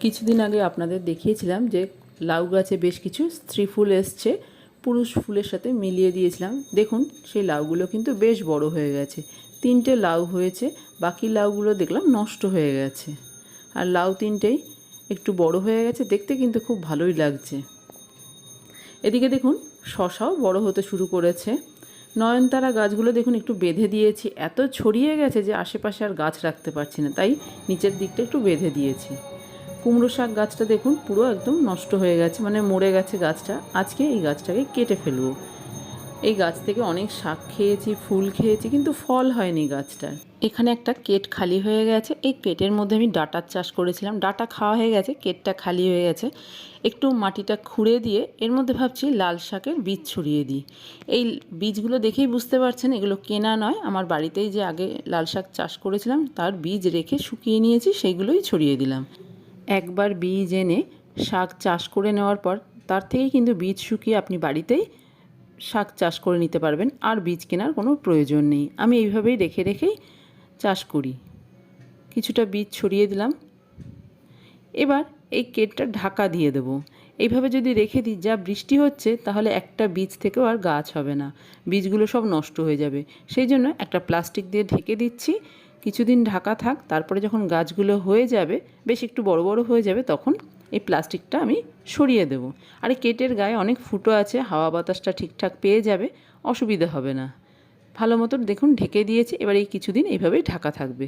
কিছুদিন আগে আপনাদের দেখিয়েছিলাম যে লাউ গাছে বেশ কিছু স্ত্রী ফুল এসছে, পুরুষ ফুলের সাথে মিলিয়ে দিয়েছিলাম। দেখুন সেই লাউগুলো কিন্তু বেশ বড় হয়ে গেছে। 3টে লাউ হয়েছে, বাকি লাউগুলো দেখলাম নষ্ট হয়ে গেছে। আর লাউ 3টেই একটু বড় হয়ে গেছে, দেখতে কিন্তু খুব ভালোই লাগছে। এদিকে দেখুন শশাও বড় হতে শুরু করেছে। নয়নতারা গাছগুলো দেখুন একটু বেঁধে দিয়েছি, এত ছড়িয়ে গেছে যে আশেপাশে আর গাছ রাখতে পারছি না, তাই নিচের দিকটা একটু বেঁধে দিয়েছি। কুমড়ো শাক গাছটা দেখুন পুরো একদম নষ্ট হয়ে গেছে, মানে মরে গেছে গাছটা। আজকে এই গাছটাকে কেটে ফেলবো। এই গাছ থেকে অনেক শাক খেয়েছি, ফুল খেয়েছি, কিন্তু ফল হয়নি গাছটার। এখানে একটা কেট খালি হয়ে গেছে, এই কেটের মধ্যে আমি ডাঁটার চাষ করেছিলাম। ডাঁটা খাওয়া হয়ে গেছে, কেটটা খালি হয়ে গেছে। একটু মাটিটা খুঁড়ে দিয়ে এর মধ্যে ভাবছি লাল শাকের বীজ ছড়িয়ে দিই। এই বীজগুলো দেখেই বুঝতে পারছেন এগুলো কেনা নয়, আমার বাড়িতেই যে আগে লাল শাক চাষ করেছিলাম তার বীজ রেখে শুকিয়ে নিয়েছি, সেইগুলোই ছড়িয়ে দিলাম। একবার বীজ এনে শাক চাষ করে নেওয়ার পর তার থেকেই কিন্তু বীজ শুকিয়ে আপনি বাড়িতেই শাক চাষ করে নিতে পারবেন, আর বীজ কেনার কোনো প্রয়োজন নেই। আমি এইভাবেই রেখে রেখেই চাষ করি। কিছুটা বীজ ছড়িয়ে দিলাম। এবার এই কেটটা ঢাকা দিয়ে দেব। এইভাবে যদি রেখে দিই, যা বৃষ্টি হচ্ছে তাহলে একটা বীজ থেকেও আর গাছ হবে না, বীজগুলো সব নষ্ট হয়ে যাবে। সেই জন্য একটা প্লাস্টিক দিয়ে ঢেকে দিচ্ছি। কিছুদিন ঢাকা থাক, তারপরে যখন গাছগুলো হয়ে যাবে, বেশ একটু বড় বড় হয়ে যাবে, তখন এই প্লাস্টিকটা আমি সরিয়ে দেব। আর এই কেটের গায়ে অনেক ফুটো আছে, হাওয়া বাতাসটা ঠিকঠাক পেয়ে যাবে, অসুবিধা হবে না। ভালো মতো দেখুন ঢেকে দিয়েছি। এবার এই কিছুদিন এইভাবেই ঢাকা থাকবে।